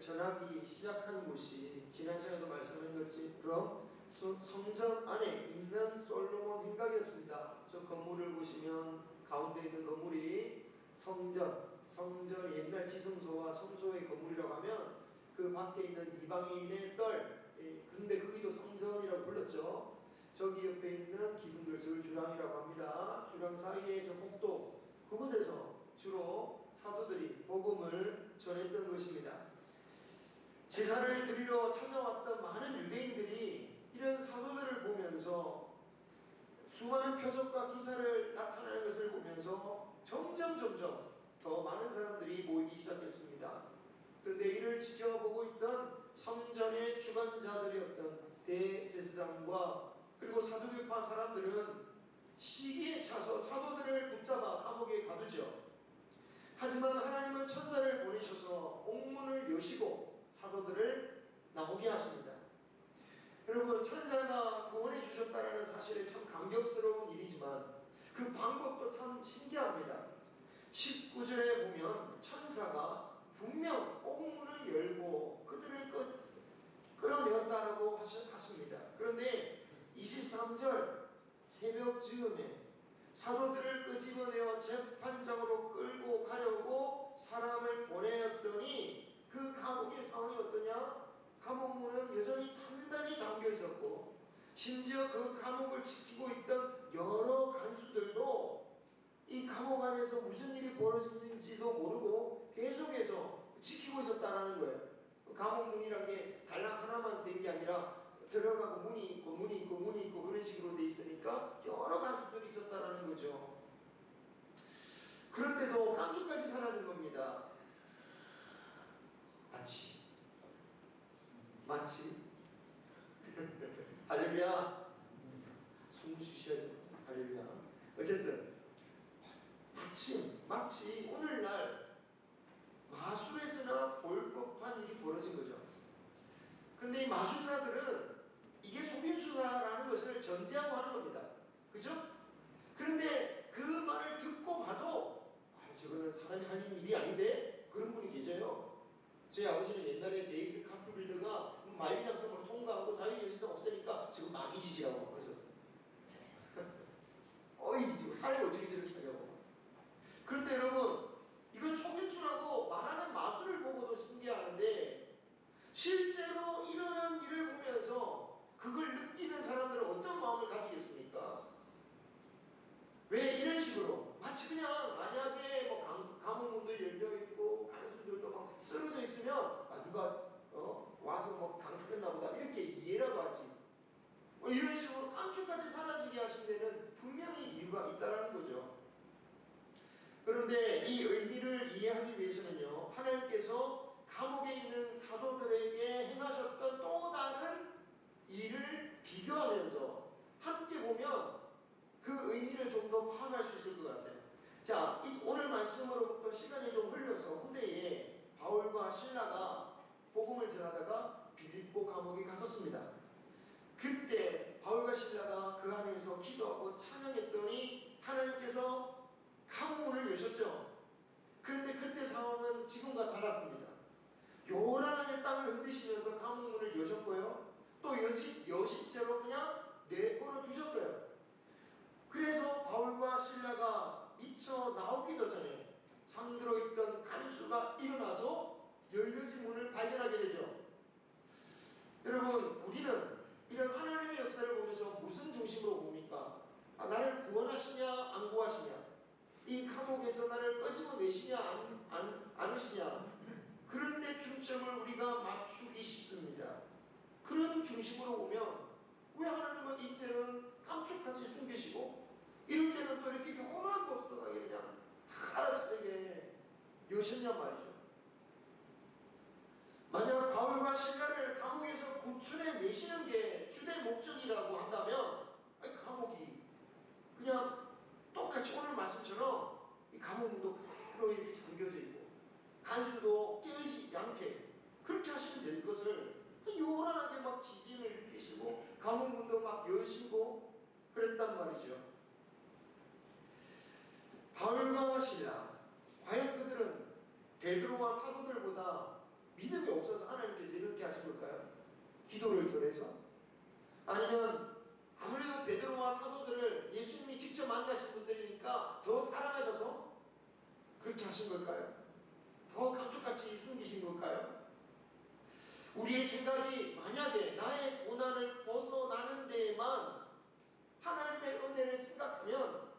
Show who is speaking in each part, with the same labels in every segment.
Speaker 1: 전하기 시작한 곳이 지난 시간에도 말씀드린 것처럼 성전 안에 있는 솔로몬 행각이었습니다. 저 건물을 보시면 가운데 있는 건물이 성전 옛날 지성소와 성소의 건물이라고 하면 그 밖에 있는 이방인의 뜰, 근데 거기도 성전이라고 불렀죠. 저기 옆에 있는 기둥들, 저걸 주랑이라고 합니다. 주랑 사이에 저 복도, 그곳에서 주로 사도들이 복음을 전했던 것입니다. 제사를 드리러 찾아왔던 많은 유대인들이 이런 사도들을 보면서 수많은 표적과 기사를 나타나는 것을 보면서 점점 더 많은 사람들이 모이기 시작했습니다. 그런데 이를 지켜보고 있던 성전의 주관자들이었던 대제사장과 그리고 사두개파 사람들은 시기에 차서 사도들을 붙잡아 감옥에 가두죠. 하지만 하나님은 천사를 보내셔서 옥문을 여시고 사도들을 나오게 하십니다. 여러분, 천사가 구원해 주셨다는 사실은 참 감격스러운 일이지만 그 방법도 참 신기합니다. 19절에 보면 천사가 분명 옥문을 열고 그들을 끌어내었다라고 하십니다. 그런데 23절 새벽 즈음에 사도들을 끄집어내어 재판장으로 끌고 가려고 사람을 보내었더니 그 감옥의 상황이 어떠냐? 감옥문은 여전히 단단히 잠겨 있었고 심지어 그 감옥을 지키고 있던 여러 간수들도 이 감옥 안에서 무슨 일이 벌어졌는지도 모르고 계속해서 지키고 있었다라는 거예요. 감옥문이란 게 달랑 하나만 된 게 아니라 들어가고 문이 있고 그런 식으로 돼 있으니까 여러 간수들이 있었다라는 거죠. 그런데도 깜짝까지 사라진 겁니다. 마치 할렐루야. 숨 쉬셔야죠. 할렐루야. 어쨌든 마치 오늘날 마술에서나 볼 법한 일이 벌어진 거죠. 그런데 이 마술사들은 이게 속임수다라는 것을 전제하고 하는 겁니다. 그죠? 그런데 그 말을 듣고 봐도 저거는 사람이 하는 일이 아닌데 그런 분이 계셔요. 저희 아버지는 옛날에 데이비드 카프빌드가 만리장성을 통과하고 자유여신상 없애니까 지금 마귀짓이라고 그러셨어요. 지금 사람이 어떻게 저렇게 하냐고. 그런데 여러분, 이건 속임수라고 말하는 마술을 보고도 신기하는데 실제로 일어난 일을 보면서 그걸 느끼는 사람들은 어떤 마음을 가지겠습니까? 왜 이런 식으로 마치 그냥 만약에 감옥문도 열려있고 간수들도 막 쓰러져 있으면 누가 와서 강퇴했나 보다 이렇게 이해라도 하지. 이런 식으로 깜짝까지 사라지게 하신 데는 분명히 이유가 있다는 거죠. 그런데 이 의미를 이해하기 위해서는요, 하나님께서 감옥에 있는 사도들에게 행하셨던 또 다른 일을 비교하면서 함께 보면 그 의미를 좀 더 파악할 수 있을 것 같아요. 자, 오늘 말씀으로부터 시간이 좀 흘려서 후대에 바울과 실라가 복음을 전하다가 빌립보 감옥에 갇혔습니다. 그때 바울과 실라가 그 안에서 기도하고 찬양했더니 하나님께서 감옥문을 여셨죠. 그런데 그때 상황은 지금과 달랐습니다. 요란하게 땅을 흔드시면서 감옥문을 여셨고요. 또 여신 채로 그냥 내버려 두셨어요. 그래서 바울과 실라가 미쳐 나오기도 전에 잠들어 있던 간수가 일어나서 열려진 문을 발견하게 되죠. 여러분, 우리는 이런 하나님의 역사를 보면서 무슨 중심으로 봅니까? 나를 구원하시냐 안 구하시냐, 이 감옥에서 나를 끄집어내시냐 않으시냐, 그런 데 중점을 우리가 맞추기 쉽습니다. 그런 중심으로 보면 왜 하나님은 이때는 깜짝같이 숨기시고 이럴 때는 또 이렇게 요란한 법석하게 그냥 알아채게 여셨냔 말이죠. 만약 바울과 실라를 감옥에서 구출해 내시는 게 주된 목적이라고 한다면 감옥이 그냥 똑같이 오늘 말씀처럼 이 감옥문도 그대로 이렇게 잠겨져 있고 간수도 깨어지지 않게 그렇게 하시면 될 것을 요란하게 막 지진을 일으키시고 감옥문도 막 여시고 그랬단 말이죠. 바울과 실라, 과연 그들은 베드로와 사도들보다 믿음이 없어서 하나님께서 이렇게 하신 걸까요? 기도를 덜해서? 아니면 아무래도 베드로와 사도들을 예수님이 직접 만나신 분들이니까 더 사랑하셔서 그렇게 하신 걸까요? 더 감쪽같이 숨기신 걸까요? 우리의 생각이 만약에 나의 고난을 벗어나는 데에만 하나님의 은혜를 생각하면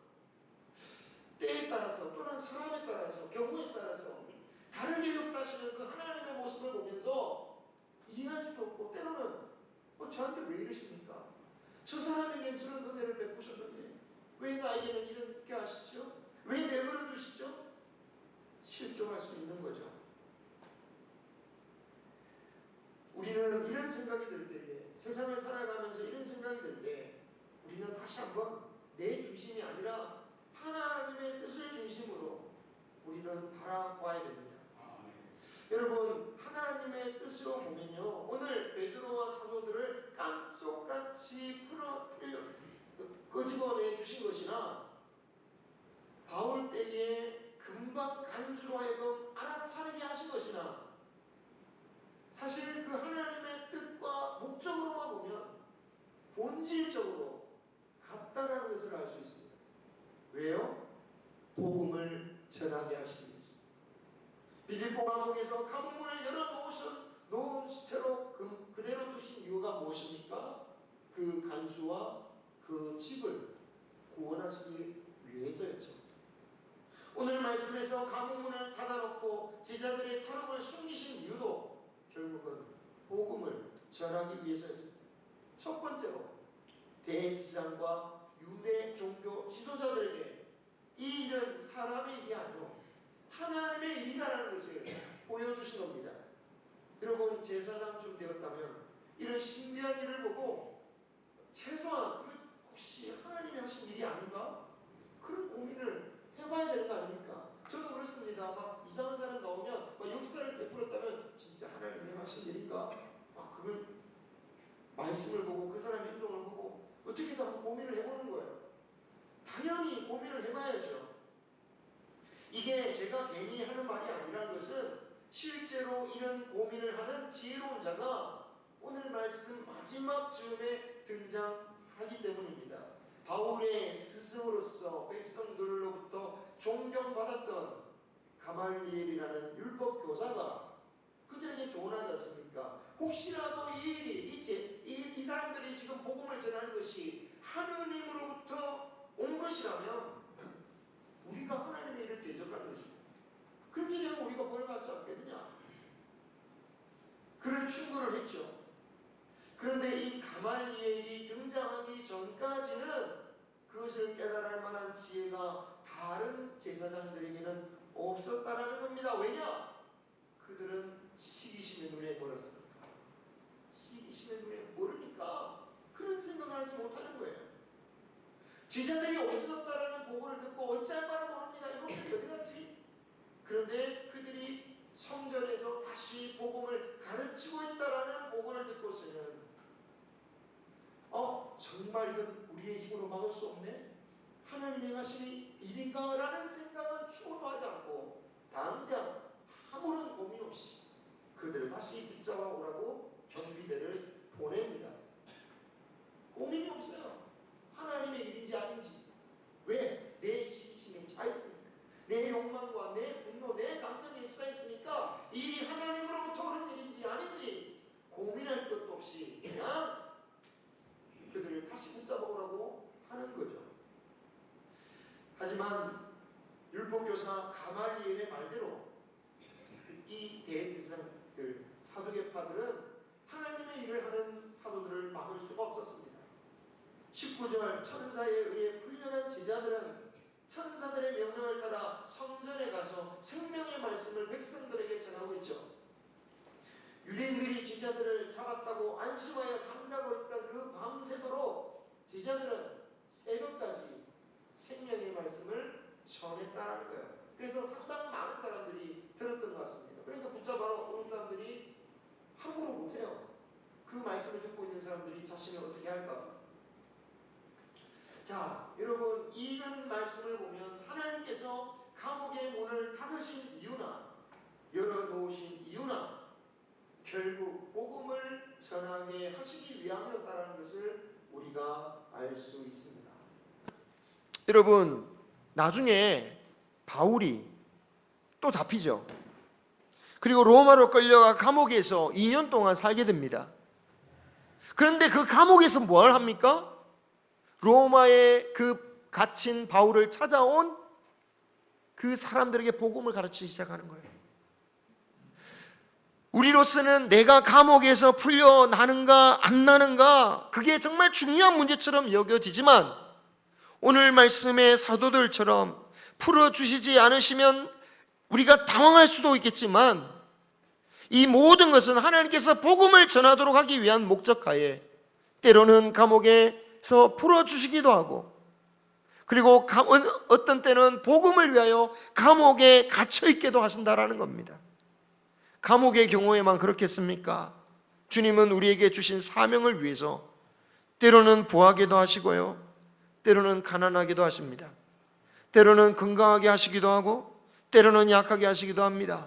Speaker 1: 때에 따라서 또는 사람에 따라서 경우에 따라서 다르게 역사하시는 그 하나님의 모습을 보면서 이해할 수도 없고 때로는 저한테 왜 이러십니까? 저 사람에겐 저런 은혜를 베푸셨는데 왜 나에게는 이렇게 하시죠? 왜 내버려 두시죠? 실종할 수 있는 거죠. 우리는 이런 생각이 들 때에 세상을 살아가면서 이런 생각이 들 때 우리는 다시 한번 내 중심이 아니라 하나님의 뜻을 중심으로 우리는 바라봐야 됩니다. 여러분 하나님의 뜻으로 보면요 오늘 베드로와 사도들을 깜짝같이 끄집어내 주신 것이나 바울 때에 금방 간수로 하여금 알아차리게 하신 것이나 사실 그 하나님의 뜻과 목적으로만 보면 본질적으로 같다라는 것을 알 수 있습니다. 왜요? 복음을 전하게 하시기 위해서. 빌립보 감옥에서 감옥문을 열어놓은 채로 그대로 두신 이유가 무엇입니까? 그 간수와 그 집을 구원하시기 위해서였죠. 오늘 말씀에서 감옥문을 닫아놓고 제자들의 탈옥을 숨기신 이유도 결국은 복음을 전하기 위해서였습니다. 첫 번째로 대제사장과 유대 종교 지도자들에게 이 일은 사람의 일이 아니고 하나님의 일이다라는 것을 보여주신 겁니다. 여러분 제사장쯤 되었다면 이런 신비한 일을 보고 최소한 이거 혹시 하나님이 하신 일이 아닌가? 그런 고민을 해봐야 되는 거 아닙니까? 저도 그렇습니다. 막 이상한 사람 나오면 막 역사를 베풀었다면 진짜 하나님이 하신 일인가? 막 그걸 말씀을 보고 그 사람의 행동을 보고 어떻게든 한번 고민을 해보는 거예요. 당연히 고민을 해봐야죠. 이게 제가 괜히 하는 말이 아니라는 것은 실제로 이런 고민을 하는 지혜로운 자가 오늘 말씀 마지막 즈음에 등장하기 때문입니다. 바울의 스승으로서 백성들로부터 존경받았던 가말리엘이라는 율법 교사가 그들에게 조언하지 않습니까? 혹시라도 이 사람들이 지금 복음을 전하는 것이 하느님으로부터 온 것이라면 우리가 하나님의 일을 대적하는 것이고 그렇게 되면 우리가 벌 받지 않겠느냐? 그런 충고를 했죠. 그런데 이 가말리엘이 등장하기 전까지는 그것을 깨달을 만한 지혜가 다른 제사장들에게는 없었다라는 겁니다. 왜냐? 그들은 시기심의 눈에 멀었으니까. 시기심의 눈에 모르니까 그런 생각을 하지 못하는 거예요. 제자들이 없어졌다라는 보고를 듣고 어찌할 바를 모릅니다. 이놈들이 어디 갔지? 그런데 그들이 성전에서 다시 복음을 가르치고 있다라는 보고를 듣고서는 정말 이건 우리의 힘으로 막을 수 없네? 하나님이 행하시는 일인가? 라는 생각은 추호도 하지 않고 당장 아무런 고민 없이 그들을 다시 붙잡아 오라고 경비대를 보냅니다. 고민이 없어요. 하나님의 일인지 아닌지. 왜? 내 시기심에 차 있으니까. 내 욕망과 내 분노, 내 감정이 휩싸였으니까 일이 하나님으로부터 오는 일인지 아닌지 고민할 것도 없이 그냥 그들을 다시 붙잡아 오라고 하는 거죠. 하지만 율법교사 가말리엘의 말대로 이 대제사장들, 사두개파들은 하나님의 일을 하는 사도들을 막을 수가 없었습니다. 19절 천사에 의해 훈련한 제자들은 천사들의 명령을 따라 성전에 가서 생명의 말씀을 백성들에게 전하고 있죠. 유대인들이 제자들을 잡았다고 안심하여 잠자고 있던 그 밤새도록 제자들은 새벽까지 생명의 말씀을 전했다라는 거예요. 그래서 상당히 많은 사람들이 들었던 것 같습니다. 그러니까 붙잡아러 온 사람들이 함부로 못해요. 그 말씀을 듣고 있는 사람들이 자신을 어떻게 할까? 자, 여러분 이런 말씀을 보면 하나님께서 감옥의 문을 닫으신 이유나 열어놓으신 이유나 결국 복음을 전하게 하시기 위함이었다는 것을 우리가 알 수 있습니다. 여러분, 나중에 바울이 또 잡히죠. 그리고 로마로 끌려가 감옥에서 2년 동안 살게 됩니다. 그런데 그 감옥에서 뭘 합니까? 로마에 그 갇힌 바울을 찾아온 그 사람들에게 복음을 가르치기 시작하는 거예요. 우리로서는 내가 감옥에서 풀려나는가 안 나는가, 그게 정말 중요한 문제처럼 여겨지지만 오늘 말씀의 사도들처럼 풀어주시지 않으시면 우리가 당황할 수도 있겠지만, 이 모든 것은 하나님께서 복음을 전하도록 하기 위한 목적하에 때로는 감옥에서 풀어주시기도 하고, 그리고 어떤 때는 복음을 위하여 감옥에 갇혀있게도 하신다라는 겁니다. 감옥의 경우에만 그렇겠습니까? 주님은 우리에게 주신 사명을 위해서 때로는 부하게도 하시고요, 때로는 가난하게도 하십니다. 때로는 건강하게 하시기도 하고 때로는 약하게 하시기도 합니다.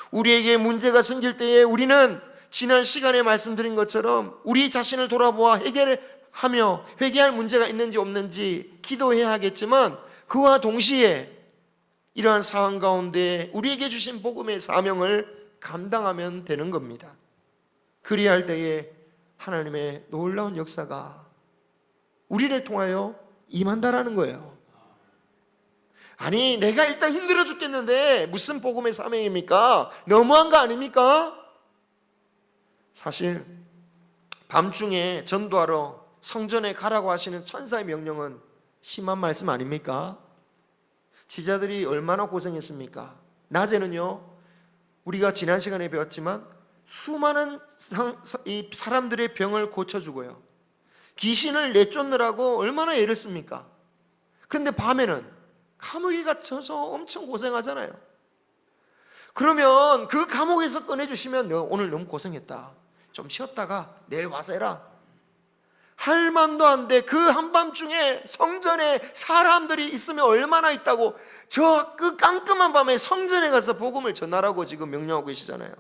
Speaker 1: 우리에게 문제가 생길 때에 우리는 지난 시간에 말씀드린 것처럼 우리 자신을 돌아보아 해결하며 회개할 문제가 있는지 없는지 기도해야 하겠지만, 그와 동시에 이러한 상황 가운데 우리에게 주신 복음의 사명을 감당하면 되는 겁니다. 그리할 때에 하나님의 놀라운 역사가 우리를 통하여 임한다라는 거예요. 아니, 내가 일단 힘들어 죽겠는데 무슨 복음의 사명입니까? 너무한 거 아닙니까? 사실 밤중에 전도하러 성전에 가라고 하시는 천사의 명령은 심한 말씀 아닙니까? 지자들이 얼마나 고생했습니까? 낮에는요, 우리가 지난 시간에 배웠지만 수많은 사람들의 병을 고쳐주고요, 귀신을 내쫓느라고 얼마나 애를 씁니까? 그런데 밤에는 감옥에 갇혀서 엄청 고생하잖아요. 그러면 그 감옥에서 꺼내주시면 너 오늘 너무 고생했다, 좀 쉬었다가 내일 와서 해라, 할 만도 안 돼. 그 한밤중에 성전에 사람들이 있으면 얼마나 있다고 저 그 깜깜한 밤에 성전에 가서 복음을 전하라고 지금 명령하고 계시잖아요.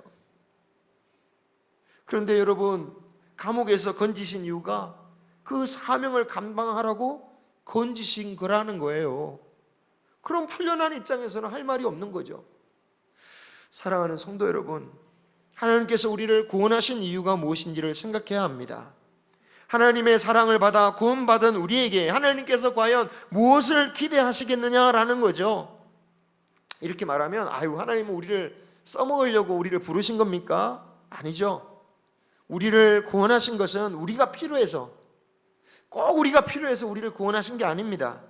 Speaker 1: 그런데 여러분, 감옥에서 건지신 이유가 그 사명을 감당하라고 건지신 거라는 거예요. 그럼 풀려난 입장에서는 할 말이 없는 거죠. 사랑하는 성도 여러분, 하나님께서 우리를 구원하신 이유가 무엇인지를 생각해야 합니다. 하나님의 사랑을 받아 구원받은 우리에게 하나님께서 과연 무엇을 기대하시겠느냐라는 거죠. 이렇게 말하면, 아유, 하나님은 우리를 써먹으려고 우리를 부르신 겁니까? 아니죠. 우리를 구원하신 것은 우리가 필요해서, 꼭 우리가 필요해서 우리를 구원하신 게 아닙니다.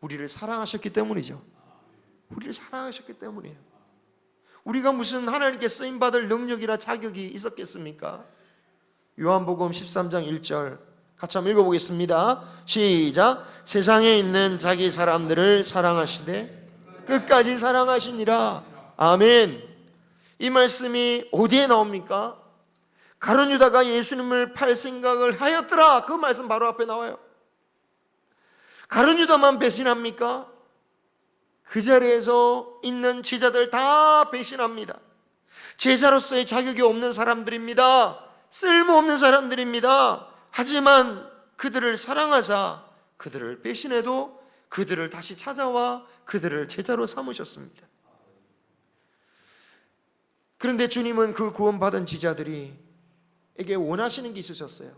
Speaker 1: 우리를 사랑하셨기 때문이죠. 우리를 사랑하셨기 때문이에요. 우리가 무슨 하나님께 쓰임받을 능력이나 자격이 있었겠습니까? 요한복음 13장 1절 같이 한번 읽어보겠습니다. 시작. 세상에 있는 자기 사람들을 사랑하시되 끝까지 사랑하시니라. 아멘. 이 말씀이 어디에 나옵니까? 가룟 유다가 예수님을 팔 생각을 하였더라, 그 말씀 바로 앞에 나와요. 가룟 유다만 배신합니까? 그 자리에서 있는 제자들 다 배신합니다. 제자로서의 자격이 없는 사람들입니다. 쓸모없는 사람들입니다. 하지만 그들을 사랑하사 그들을 배신해도 그들을 다시 찾아와 그들을 제자로 삼으셨습니다. 그런데 주님은 그 구원받은 제자들이 에게 원하시는 게 있으셨어요.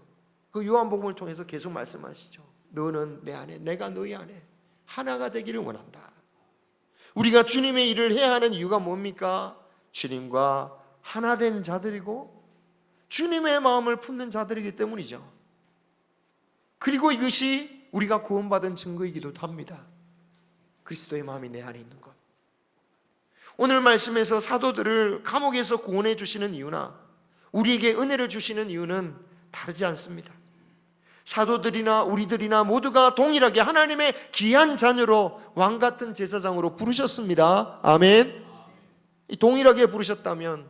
Speaker 1: 그 요한복음을 통해서 계속 말씀하시죠. 너는 내 안에, 내가 너희 안에 하나가 되기를 원한다. 우리가 주님의 일을 해야 하는 이유가 뭡니까? 주님과 하나 된 자들이고 주님의 마음을 품는 자들이기 때문이죠. 그리고 이것이 우리가 구원받은 증거이기도 합니다. 그리스도의 마음이 내 안에 있는 것. 오늘 말씀에서 사도들을 감옥에서 구원해 주시는 이유나 우리에게 은혜를 주시는 이유는 다르지 않습니다. 사도들이나 우리들이나 모두가 동일하게 하나님의 귀한 자녀로 왕같은 제사장으로 부르셨습니다. 아멘. 동일하게 부르셨다면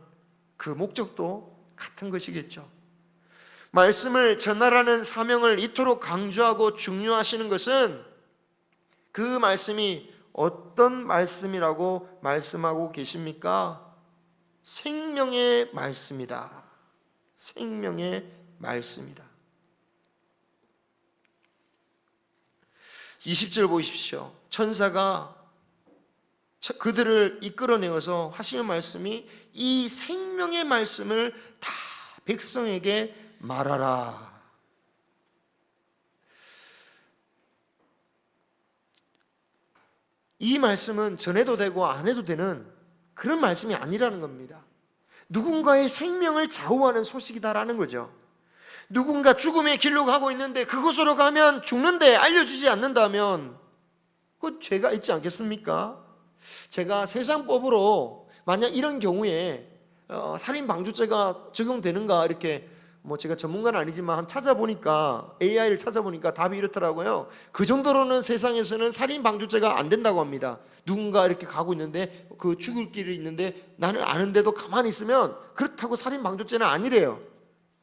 Speaker 1: 그 목적도 같은 것이겠죠. 말씀을 전하라는 사명을 이토록 강조하고 중요하시는 것은 그 말씀이 어떤 말씀이라고 말씀하고 계십니까? 생명의 말씀이다. 생명의 말씀이다. 20절 보십시오. 천사가 그들을 이끌어내어서 하시는 말씀이 이 생명의 말씀을 다 백성에게 말하라. 이 말씀은 전해도 되고 안 해도 되는 그런 말씀이 아니라는 겁니다. 누군가의 생명을 좌우하는 소식이다라는 거죠. 누군가 죽음의 길로 가고 있는데 그곳으로 가면 죽는데 알려주지 않는다면 그 죄가 있지 않겠습니까? 제가 세상법으로 만약 이런 경우에 살인방조죄가 적용되는가 이렇게 제가 전문가는 아니지만 찾아보니까 AI를 찾아보니까 답이 이렇더라고요. 그 정도로는 세상에서는 살인방조죄가 안 된다고 합니다. 누군가 이렇게 가고 있는데 그 죽을 길이 있는데 나는 아는데도 가만히 있으면 그렇다고 살인방조죄는 아니래요.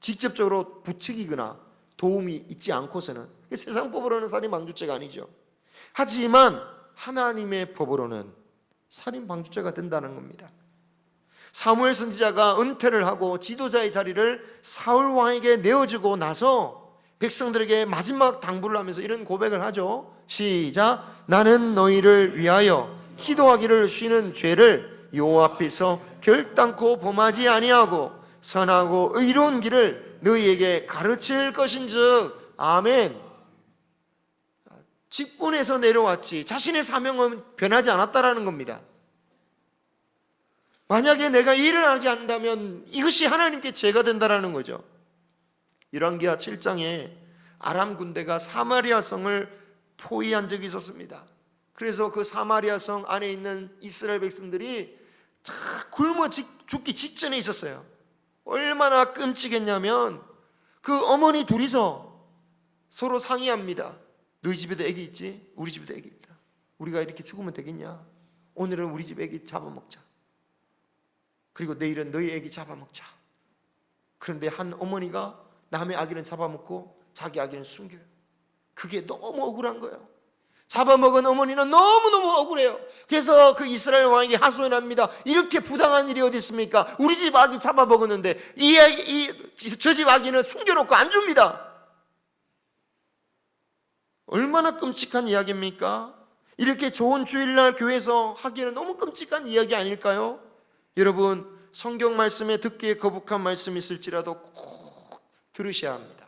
Speaker 1: 직접적으로 부추기거나 도움이 있지 않고서는 세상법으로는 살인방조죄가 아니죠. 하지만 하나님의 법으로는 살인방조죄가 된다는 겁니다. 사무엘 선지자가 은퇴를 하고 지도자의 자리를 사울 왕에게 내어주고 나서 백성들에게 마지막 당부를 하면서 이런 고백을 하죠. 시작. 나는 너희를 위하여 기도하기를 쉬는 죄를 여호와 앞에서 결단코 범하지 아니하고 선하고 의로운 길을 너희에게 가르칠 것인즉. 아멘. 직분에서 내려왔지 자신의 사명은 변하지 않았다라는 겁니다. 만약에 내가 일을 하지 않는다면 이것이 하나님께 죄가 된다라는 거죠. 열왕기하 7장에 아람 군대가 사마리아 성을 포위한 적이 있었습니다. 그래서 그 사마리아 성 안에 있는 이스라엘 백성들이 다 굶어 죽기 직전에 있었어요. 얼마나 끔찍했냐면 그 어머니 둘이서 서로 상의합니다. 너희 집에도 애기 있지? 우리 집에도 애기 있다. 우리가 이렇게 죽으면 되겠냐? 오늘은 우리 집 애기 잡아먹자. 그리고 내일은 너희 애기 잡아먹자. 그런데 한 어머니가 남의 아기는 잡아먹고 자기 아기는 숨겨요. 그게 너무 억울한 거예요. 잡아먹은 어머니는 너무너무 억울해요. 그래서 그 이스라엘 왕에게 하소연합니다. 이렇게 부당한 일이 어디 있습니까? 우리 집 아기 잡아먹었는데 저 집 아기는 숨겨놓고 안 줍니다. 얼마나 끔찍한 이야기입니까? 이렇게 좋은 주일날 교회에서 하기에는 너무 끔찍한 이야기 아닐까요? 여러분, 성경 말씀에 듣기에 거북한 말씀이 있을지라도 꼭 들으셔야 합니다.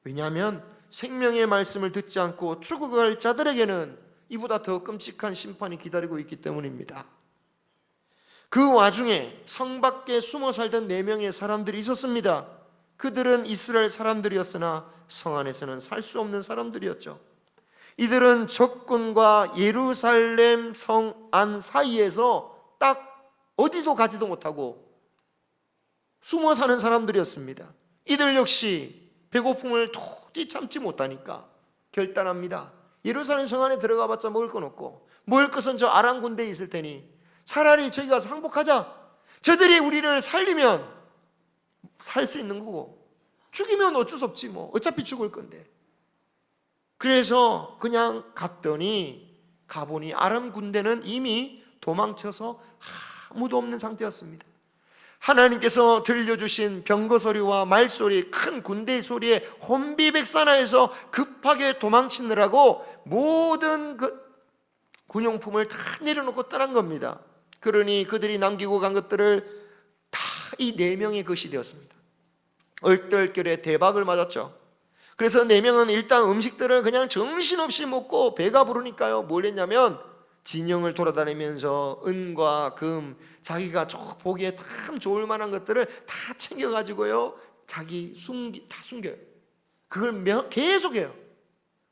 Speaker 1: 왜냐하면 생명의 말씀을 듣지 않고 죽어갈 자들에게는 이보다 더 끔찍한 심판이 기다리고 있기 때문입니다. 그 와중에 성 밖에 숨어 살던 4명의 사람들이 있었습니다. 그들은 이스라엘 사람들이었으나 성 안에서는 살 수 없는 사람들이었죠. 이들은 적군과 예루살렘 성 안 사이에서 딱 어디도 가지도 못하고 숨어 사는 사람들이었습니다. 이들 역시 배고픔을 도저히 참지 못하니까 결단합니다. 예루살렘 성 안에 들어가 봤자 먹을 건 없고 먹을 것은 저 아람 군대에 있을 테니 차라리 저기 가서 항복하자. 저들이 우리를 살리면 살 수 있는 거고 죽이면 어쩔 수 없지 뭐. 어차피 죽을 건데. 그래서 그냥 갔더니 가보니 아람 군대는 이미 도망쳐서 아무도 없는 상태였습니다. 하나님께서 들려주신 병거 소리와 말소리, 큰 군대의 소리에 혼비백산하여서 급하게 도망치느라고 모든 그 군용품을 다 내려놓고 떠난 겁니다. 그러니 그들이 남기고 간 것들을 다 이 4명의 것이 되었습니다. 얼떨결에 대박을 맞았죠. 그래서 4명은 일단 음식들을 그냥 정신없이 먹고 배가 부르니까요 뭘 했냐면 진영을 돌아다니면서 은과 금, 자기가 보기에 참 좋을 만한 것들을 다 챙겨가지고요 자기 다 숨겨요. 그걸 계속해요.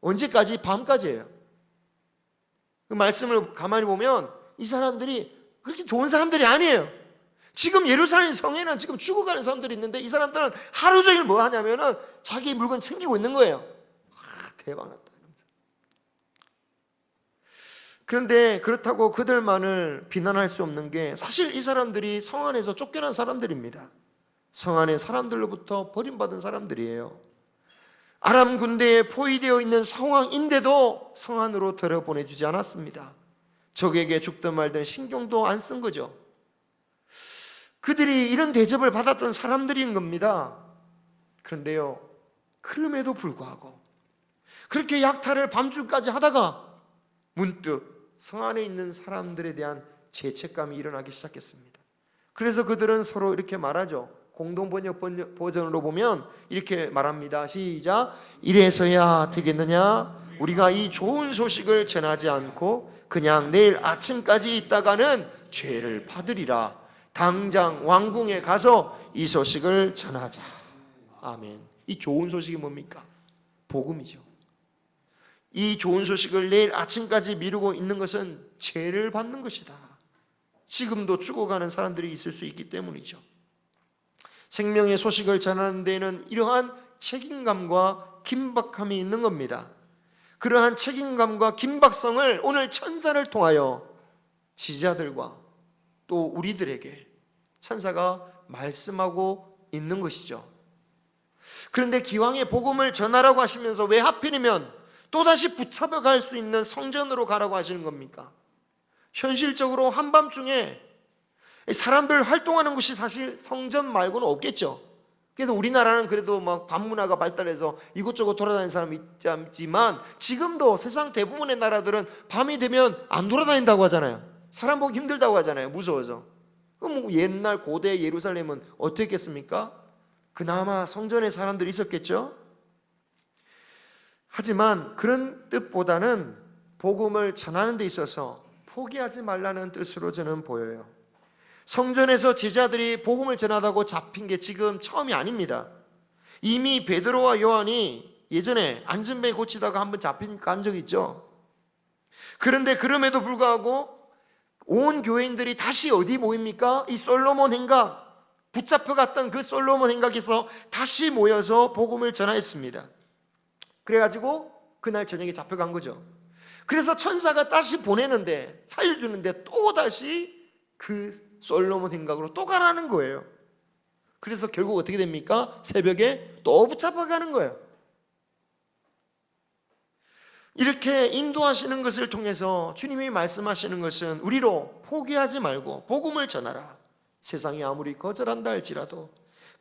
Speaker 1: 언제까지? 밤까지예요. 그 말씀을 가만히 보면 이 사람들이 그렇게 좋은 사람들이 아니에요. 지금 예루살렘 성에는 지금 죽어가는 사람들이 있는데 이 사람들은 하루 종일 뭐 하냐면은 자기 물건 챙기고 있는 거예요. 대박 났다. 그런데 그렇다고 그들만을 비난할 수 없는 게 사실 이 사람들이 성 안에서 쫓겨난 사람들입니다. 성 안의 사람들로부터 버림받은 사람들이에요. 아람 군대에 포위되어 있는 상황인데도 성 안으로 들여보내주지 않았습니다. 적에게 죽든 말든 신경도 안 쓴 거죠. 그들이 이런 대접을 받았던 사람들인 겁니다. 그런데요, 그럼에도 불구하고 그렇게 약탈을 밤중까지 하다가 문득 성 안에 있는 사람들에 대한 죄책감이 일어나기 시작했습니다. 그래서 그들은 서로 이렇게 말하죠. 공동번역 버전으로 보면 이렇게 말합니다. 시작. 이래서야 되겠느냐? 우리가 이 좋은 소식을 전하지 않고 그냥 내일 아침까지 있다가는 죄를 받으리라. 당장 왕궁에 가서 이 소식을 전하자. 아멘. 이 좋은 소식이 뭡니까? 복음이죠. 이 좋은 소식을 내일 아침까지 미루고 있는 것은 죄를 받는 것이다. 지금도 죽어가는 사람들이 있을 수 있기 때문이죠. 생명의 소식을 전하는 데에는 이러한 책임감과 긴박함이 있는 겁니다. 그러한 책임감과 긴박성을 오늘 천사를 통하여 지지자들과 또 우리들에게 천사가 말씀하고 있는 것이죠. 그런데 기왕에 복음을 전하라고 하시면서 왜 하필이면 또다시 붙잡아 갈 수 있는 성전으로 가라고 하시는 겁니까? 현실적으로 한밤중에 사람들 활동하는 곳이 사실 성전 말고는 없겠죠. 그래도 우리나라는 그래도 막 밤문화가 발달해서 이곳저곳 돌아다니는 사람이 있지만 지금도 세상 대부분의 나라들은 밤이 되면 안 돌아다닌다고 하잖아요. 사람 보기 힘들다고 하잖아요. 무서워서. 그럼 뭐 옛날 고대 예루살렘은 어땠겠습니까? 그나마 성전에 사람들이 있었겠죠. 하지만 그런 뜻보다는 복음을 전하는 데 있어서 포기하지 말라는 뜻으로 저는 보여요. 성전에서 제자들이 복음을 전하다고 잡힌 게 지금 처음이 아닙니다. 이미 베드로와 요한이 예전에 안전벨 고치다가 한번 간 적이 있죠. 그런데 그럼에도 불구하고 온 교회인들이 다시 어디 모입니까? 이 솔로몬 행각, 붙잡혀갔던 그 솔로몬 행각에서 다시 모여서 복음을 전하였습니다. 그래가지고 그날 저녁에 잡혀간 거죠. 그래서 천사가 다시 보내는데, 살려주는데 또다시 그 솔로몬 행각으로 또 가라는 거예요. 그래서 결국 어떻게 됩니까? 새벽에 또 붙잡아가는 거예요. 이렇게 인도하시는 것을 통해서 주님이 말씀하시는 것은 우리로 포기하지 말고 복음을 전하라. 세상이 아무리 거절한다 할지라도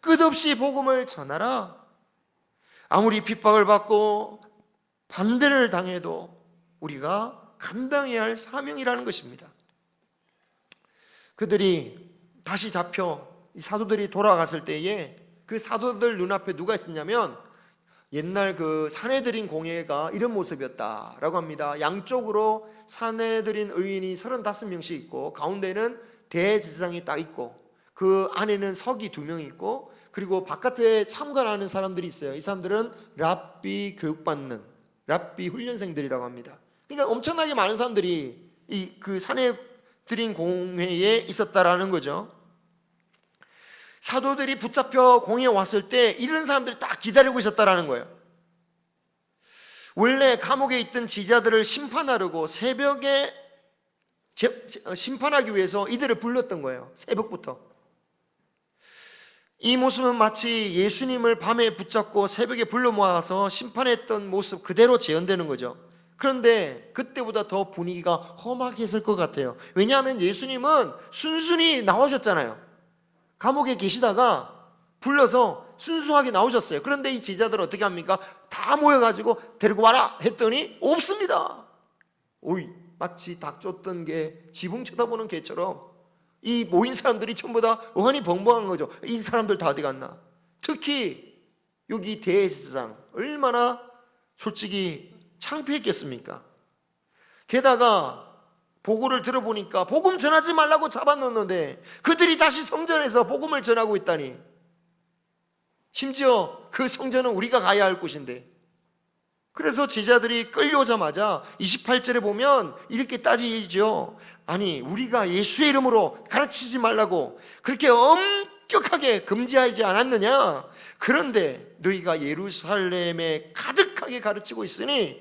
Speaker 1: 끝없이 복음을 전하라. 아무리 핍박을 받고 반대를 당해도 우리가 감당해야 할 사명이라는 것입니다. 그들이 다시 잡혀 사도들이 돌아갔을 때에 그 사도들 눈앞에 누가 있었냐면 옛날 그 사내들인 공회가 이런 모습이었다라고 합니다. 양쪽으로 사내들인 의인이 35명씩 있고 가운데는 대제사장이 딱 있고 그 안에는 서기 2명이 있고 그리고 바깥에 참관하는 사람들이 있어요. 이 사람들은 랍비 교육받는 랍비 훈련생들이라고 합니다. 그러니까 엄청나게 많은 사람들이 이 그 사내들인 공회에 있었다라는 거죠. 사도들이 붙잡혀 공회에 왔을 때 이런 사람들이 딱 기다리고 있었다라는 거예요. 원래 감옥에 있던 지자들을 심판하려고 새벽에 심판하기 위해서 이들을 불렀던 거예요. 새벽부터. 이 모습은 마치 예수님을 밤에 붙잡고 새벽에 불러 모아서 심판했던 모습 그대로 재현되는 거죠. 그런데 그때보다 더 분위기가 험하게 했을 것 같아요. 왜냐하면 예수님은 순순히 나오셨잖아요. 감옥에 계시다가 불러서 순수하게 나오셨어요. 그런데 이 제자들은 어떻게 합니까? 다 모여가지고 데리고 와라 했더니 없습니다. 오이, 마치 닭 쫓던 개 지붕 쳐다보는 개처럼 이 모인 사람들이 전부 다 어안이 벙벙한 거죠. 이 사람들 다 어디 갔나? 특히 여기 대제사장 얼마나 솔직히 창피했겠습니까? 게다가 보고를 들어보니까 복음 전하지 말라고 잡아놓는데 그들이 다시 성전에서 복음을 전하고 있다니. 심지어 그 성전은 우리가 가야 할 곳인데. 그래서 제자들이 끌려오자마자 28절에 보면 이렇게 따지죠. 아니 우리가 예수의 이름으로 가르치지 말라고 그렇게 엄격하게 금지하지 않았느냐? 그런데 너희가 예루살렘에 가득하게 가르치고 있으니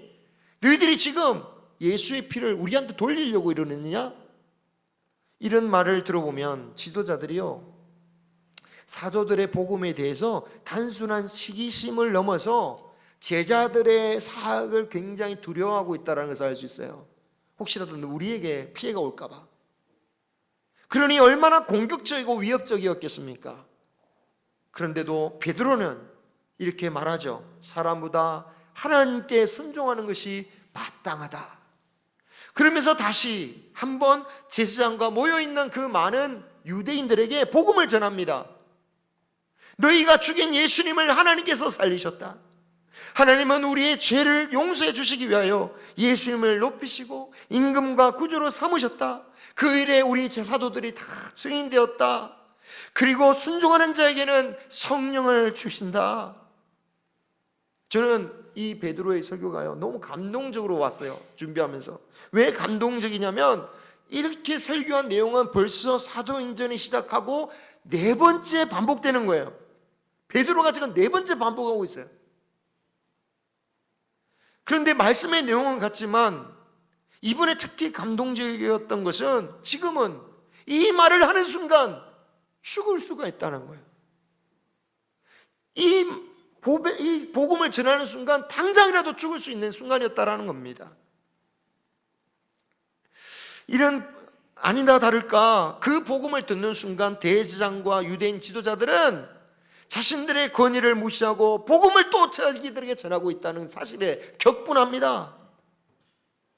Speaker 1: 너희들이 지금 예수의 피를 우리한테 돌리려고 이러느냐? 이런 말을 들어보면 지도자들이요, 사도들의 복음에 대해서 단순한 시기심을 넘어서 제자들의 사학을 굉장히 두려워하고 있다는 것을 알 수 있어요. 혹시라도 우리에게 피해가 올까 봐. 그러니 얼마나 공격적이고 위협적이었겠습니까? 그런데도 베드로는 이렇게 말하죠. 사람보다 하나님께 순종하는 것이 마땅하다. 그러면서 다시 한번 제사장과 모여있는 그 많은 유대인들에게 복음을 전합니다. 너희가 죽인 예수님을 하나님께서 살리셨다. 하나님은 우리의 죄를 용서해 주시기 위하여 예수님을 높이시고 임금과 구주로 삼으셨다. 그 일에 우리 제사도들이 다 증인되었다. 그리고 순종하는 자에게는 성령을 주신다. 저는 이 베드로의 설교가요 너무 감동적으로 왔어요. 준비하면서. 왜 감동적이냐면 이렇게 설교한 내용은 벌써 사도행전이 시작하고 네 번째 반복되는 거예요. 베드로가 지금 네 번째 반복하고 있어요. 그런데 말씀의 내용은 같지만 이번에 특히 감동적이었던 것은 지금은 이 말을 하는 순간 죽을 수가 있다는 거예요. 이 복음을 전하는 순간 당장이라도 죽을 수 있는 순간이었다라는 겁니다. 이런 아니나 다를까 그 복음을 듣는 순간 대제사장과 유대인 지도자들은 자신들의 권위를 무시하고 복음을 또 자기들에게 전하고 있다는 사실에 격분합니다.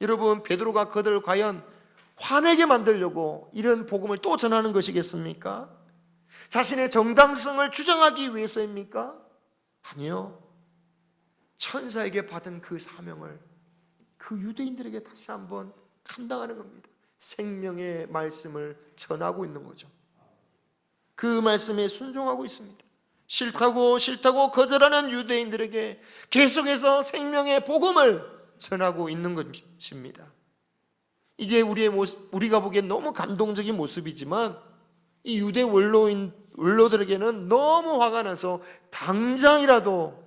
Speaker 1: 여러분, 베드로가 그들을 과연 화내게 만들려고 이런 복음을 또 전하는 것이겠습니까? 자신의 정당성을 주장하기 위해서입니까? 아니요. 천사에게 받은 그 사명을 그 유대인들에게 다시 한번 감당하는 겁니다. 생명의 말씀을 전하고 있는 거죠. 그 말씀에 순종하고 있습니다. 싫다고 거절하는 유대인들에게 계속해서 생명의 복음을 전하고 있는 것입니다. 이게 우리가 보기엔 너무 감동적인 모습이지만 이 유대 원로들에게는 너무 화가 나서 당장이라도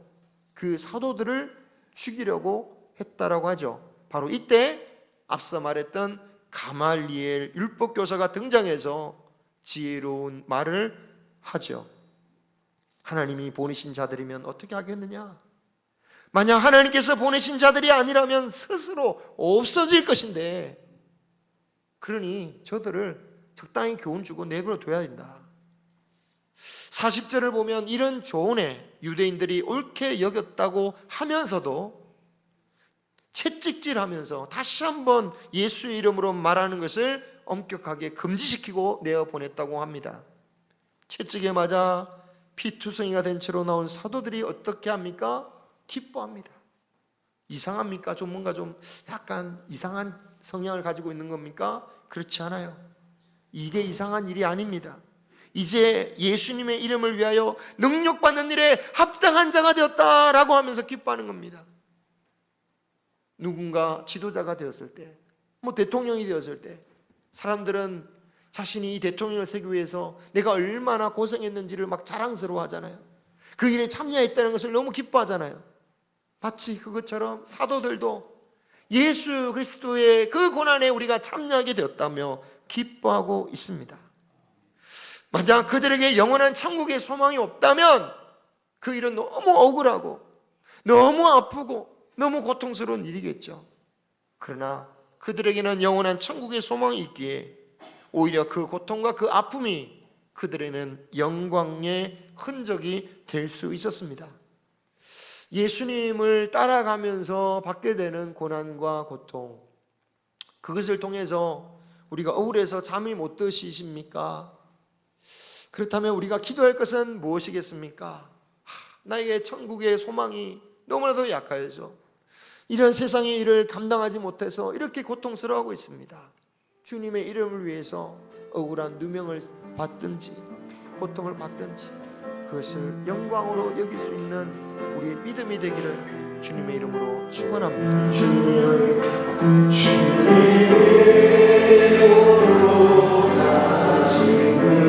Speaker 1: 그 사도들을 죽이려고 했다라고 하죠. 바로 이때 앞서 말했던 가말리엘 율법교사가 등장해서 지혜로운 말을 하죠. 하나님이 보내신 자들이면 어떻게 하겠느냐? 만약 하나님께서 보내신 자들이 아니라면 스스로 없어질 것인데, 그러니 저들을 적당히 교훈 주고 내버려 둬야 된다. 40절을 보면 이런 조언에 유대인들이 옳게 여겼다고 하면서도 채찍질하면서 다시 한번 예수의 이름으로 말하는 것을 엄격하게 금지시키고 내어보냈다고 합니다. 채찍에 맞아 피투성이가 된 채로 나온 사도들이 어떻게 합니까? 기뻐합니다. 이상합니까? 좀 뭔가 좀 약간 이상한 성향을 가지고 있는 겁니까? 그렇지 않아요. 이게 이상한 일이 아닙니다. 이제 예수님의 이름을 위하여 능력받는 일에 합당한 자가 되었다라고 하면서 기뻐하는 겁니다. 누군가 지도자가 되었을 때, 대통령이 되었을 때 사람들은 자신이 이 대통령을 세기 위해서 내가 얼마나 고생했는지를 막 자랑스러워 하잖아요. 그 일에 참여했다는 것을 너무 기뻐하잖아요. 마치 그것처럼 사도들도 예수 그리스도의 그 고난에 우리가 참여하게 되었다며 기뻐하고 있습니다. 만약 그들에게 영원한 천국의 소망이 없다면 그 일은 너무 억울하고 너무 아프고 너무 고통스러운 일이겠죠. 그러나 그들에게는 영원한 천국의 소망이 있기에 오히려 그 고통과 그 아픔이 그들에게는 영광의 흔적이 될 수 있었습니다. 예수님을 따라가면서 받게 되는 고난과 고통, 그것을 통해서 우리가 억울해서 잠이 못 드십니까? 그렇다면 우리가 기도할 것은 무엇이겠습니까? 나에게 천국의 소망이 너무나도 약하여서 이런 세상의 일을 감당하지 못해서 이렇게 고통스러워하고 있습니다. 주님의 이름을 위해서 억울한 누명을 받든지 고통을 받든지 그것을 영광으로 여길 수 있는 우리의 믿음이 되기를 주님의 이름으로 축원합니다. 주님의 이름으로 가시는